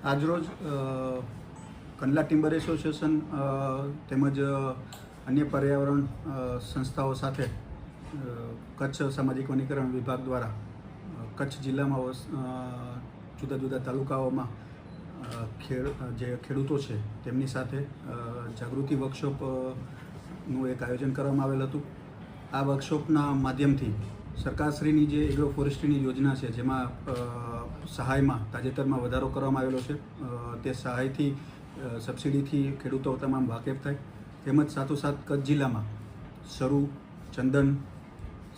આજરોજ Kandla timber association તેમજ અન્ય પર્યાવરણ સંસ્થાઓ સાથે કચ્છ સામાજિક વનીકરણ વિભાગ દ્વારા કચ્છ જિલ્લામાં જુદા જુદા તાલુકાઓમાં જે ખેડૂતો છે તેમની સાથે જાગૃતિ વર્કશોપનું એક આયોજન કરવામાં આવેલ હતું. આ વર્કશોપના માધ્યમથી સરકારશ્રીની જે એગ્રો ફોરેસ્ટ્રીની યોજના છે જેમાં સહાયમાં તાજેતરમાં વધારો કરવામાં આવેલો છે, તે સહાયથી સબસિડીથી ખેડૂતો તમામ વાકેફ થાય, તેમજ સાથોસાથ કચ્છ જિલ્લામાં સરુ, ચંદન,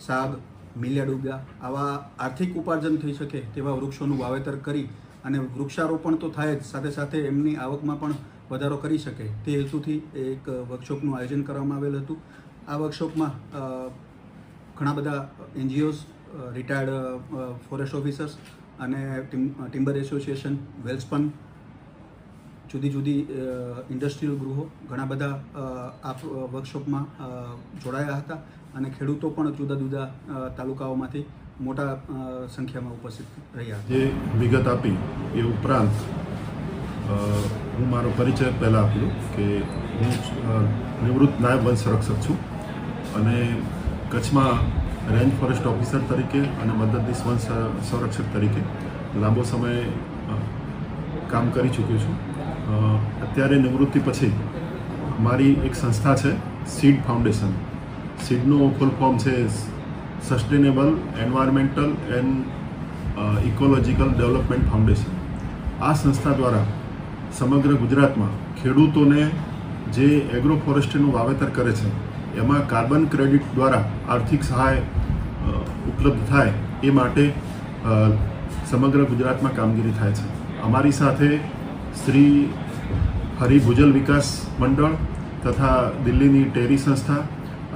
સાગ, મિલિયાડુગા આવા આર્થિક ઉપાર્જન થઈ શકે તેવા વૃક્ષોનું વાવેતર કરી અને વૃક્ષારોપણ તો થાય જ, સાથે સાથે એમની આવકમાં પણ વધારો કરી શકે તે હેતુથી એક વર્કશોપનું આયોજન કરવામાં આવેલ હતું. આ વર્કશોપમાં ઘણા બધા NGOs, રિટાયર્ડ ફોરેસ્ટ ઓફિસર્સ અને ટિમ્બર એસોસિએશન, વેલ્સપન, જુદી જુદી ઇન્ડસ્ટ્રીયલ ગૃહો ઘણા બધા આ વર્કશોપમાં જોડાયા હતા અને ખેડૂતો પણ જુદા જુદા તાલુકાઓમાંથી મોટા સંખ્યામાં ઉપસ્થિત રહ્યા. જે વિગત આપી એ ઉપરાંત હું મારો પરિચય પહેલાં આપ્યો કે હું નિવૃત્ત નાયબ વન સંરક્ષક છું અને કચ્છમાં રેન્જ ફોરેસ્ટ ઓફિસર તરીકે અને મદદનીશ વન સંરક્ષક તરીકે લાંબો સમય કામ કરી ચૂક્યો છું. અત્યારે નિવૃત્તિ પછી મારી એક સંસ્થા છે સીડ ફાઉન્ડેશન. સીડનું ફૂલ ફોર્મ છે sustainable environmental and ecological development foundation. આ સંસ્થા દ્વારા સમગ્ર ગુજરાતમાં ખેડૂતોને જે એગ્રો ફોરેસ્ટ્રીનું વાવેતર કરે છે એમાં કાર્બન ક્રેડિટ દ્વારા આર્થિક સહાય ઉપલબ્ધ થાય એ માટે સમગ્ર ગુજરાતમાં કામગીરી થાય છે. અમારી સાથે શ્રી હરિભુજલ વિકાસ મંડળ તથા દિલ્હીની ટેરી સંસ્થા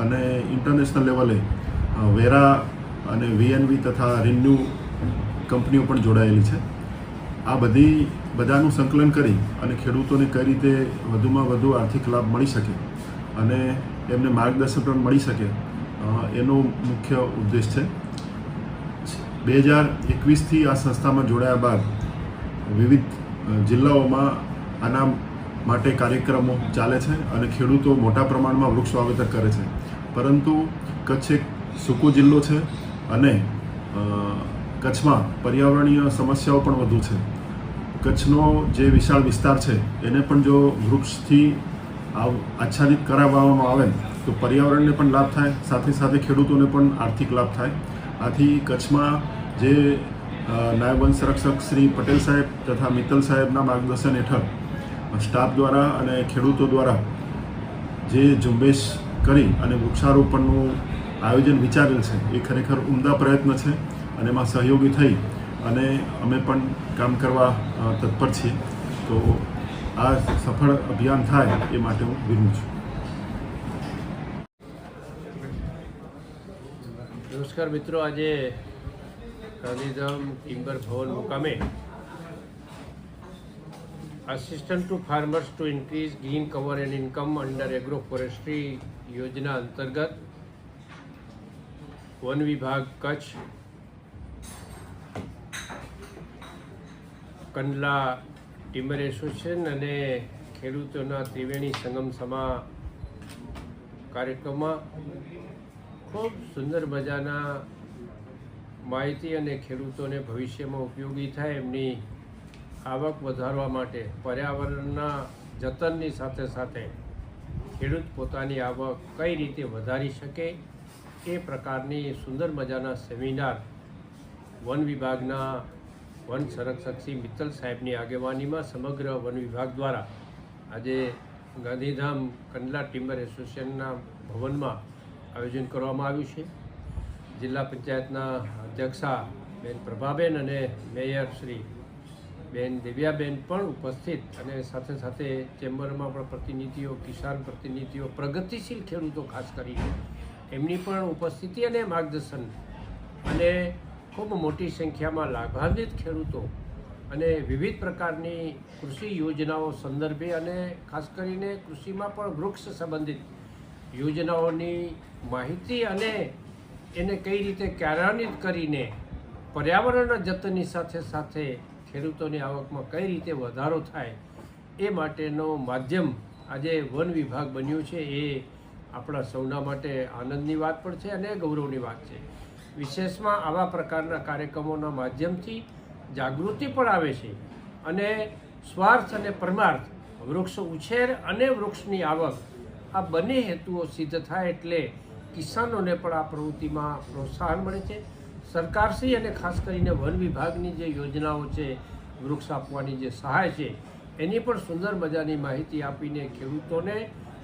અને ઇન્ટરનેશનલ લેવલે વેરા અને VNV તથા રિન્યુ કંપનીઓ પણ જોડાયેલી છે. આ બધાનું સંકલન કરી અને ખેડૂતોને કઈ રીતે વધુમાં વધુ આર્થિક લાભ મળી શકે અને એમને માર્ગદર્શન પણ મળી શકે એનો મુખ્ય ઉદ્દેશ છે. 2021થી આ સંસ્થામાં જોડાયા બાદ વિવિધ જિલ્લાઓમાં આના માટે કાર્યક્રમો ચાલે છે અને ખેડૂતો મોટા પ્રમાણમાં વૃક્ષ વાવેતર કરે છે. પરંતુ કચ્છ એક સૂકો જિલ્લો છે અને કચ્છમાં પર્યાવરણીય સમસ્યાઓ પણ વધુ છે. કચ્છનો જે વિશાળ વિસ્તાર છે એને પણ જો વૃક્ષથી આચ્છાદિત કરાવવામાં આવે તો પર્યાવરણને પણ લાભ થાય, સાથે સાથે ખેડૂતોને પણ આર્થિક લાભ થાય. આથી કચ્છમાં જે નાયબ વન સંરક્ષક શ્રી પટેલ સાહેબ તથા મિત્તલ સાહેબના માર્ગદર્શન હેઠળ સ્ટાફ દ્વારા અને ખેડૂતો દ્વારા જે ઝુંબેશ કરી અને વૃક્ષારોપણનું આયોજન વિચારેલ છે એ ખરેખર ઉમદા પ્રયત્ન છે અને એમાં સહયોગી થઈ અને અમે પણ કામ કરવા તત્પર છીએ. તો આ સફળ અભિયાન થાય એ માટે હું વિનવું છું. નમસ્કાર મિત્રો, આજે ગાંધીધામ ટિમ્બર ભવન મુકામે assistant to farmers to increase green cover and income under agro forestry યોજના અંતર્ગત વન વિભાગ કચ્છ, કંડલા ટિમ્બર એસોસિએશન અને ખેડૂતોના ત્રિવેણી સંગમ સમા કાર્યક્રમમાં ખૂબ સુંદર મજાના માહિતી અને ખેડૂતોને ભવિષ્યમાં ઉપયોગી થાય એમની આવક વધારવા માટે પર્યાવરણના જતનની સાથે સાથે ખેડૂત પોતાની આવક કઈ રીતે વધારી શકે એ પ્રકારની સુંદર મજાના સેમિનાર વન વિભાગના વન સંરક્ષક શ્રી મિત્તલ સાહેબની આગેવાનીમાં સમગ્ર વન વિભાગ દ્વારા આજે ગાંધીધામ કંડલા ટિમ્બર એસોસિએશનના ભવનમાં આયોજન કરવામાં આવ્યું છે. જિલ્લા પંચાયતના અધ્યક્ષા બેન પ્રભાબેન અને મેયર શ્રી બેન દિવ્યાબેન પણ ઉપસ્થિત અને સાથે સાથે ચેમ્બરમાં પણ પ્રતિનિધિઓ, કિસાન પ્રતિનિધિઓ, પ્રગતિશીલ ખેડૂતો ખાસ કરીને એમની પણ ઉપસ્થિતિ અને માર્ગદર્શન અને ખૂબ મોટી સંખ્યામાં લાભાન્વિત ખેડૂતો અને વિવિધ પ્રકારની કૃષિ યોજનાઓ સંદર્ભે અને ખાસ કરીને કૃષિમાં પણ વૃક્ષ સંબંધિત યોજનાઓની માહિતી અને એને કઈ રીતે કાર્યાન્વિત કરીને પર્યાવરણના જતનની સાથે સાથે ખેડૂતોની આવકમાં કઈ રીતે વધારો થાય એ માટેનો માધ્યમ આજે વન વિભાગ બન્યું છે. એ આપણા સૌના માટે આનંદની વાત પણ છે અને ગૌરવની વાત છે. વિશેષમાં આવા પ્રકારના કાર્યક્રમોના માધ્યમથી જાગૃતિ પણ આવે છે અને સ્વાર્થ અને પરમાર્થ, વૃક્ષ ઉછેર અને વૃક્ષની આવક, આ બંને હેતુઓ સિદ્ધ થાય એટલે કિસાનોને પણ આ પ્રવૃત્તિમાં પ્રોત્સાહન મળે છે. સરકારશ્રી અને ખાસ કરીને વન વિભાગની જે યોજનાઓ છે, વૃક્ષ આપવાની જે સહાય છે, એની પણ સુંદર મજાની માહિતી આપીને ખેડૂતોને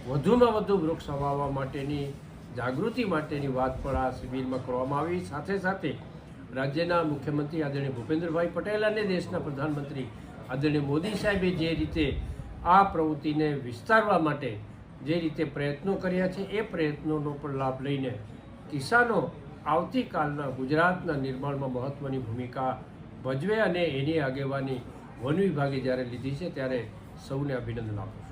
વધુમાં વધુ વૃક્ષ વાવવા માટેની જાગૃતિ માટેની વાત પણ આ શિબિરમાં કરવામાં આવી. સાથે સાથે રાજ્યના મુખ્યમંત્રી આદરણીય ભૂપેન્દ્રભાઈ પટેલ અને દેશના પ્રધાનમંત્રી આદરણીય મોદી સાહેબે જે રીતે આ પ્રવૃત્તિને વિસ્તારવા માટે જે રીતે પ્રયત્નો કર્યા છે, એ પ્રયત્નોનો પણ લાભ લઈને કિસાનો આવતીકાલના ગુજરાતના નિર્માણમાં મહત્ત્વની ભૂમિકા ભજવે અને એની આગેવાની વન વિભાગે જ્યારે લીધી છે ત્યારે સૌને અભિનંદન આપું છું.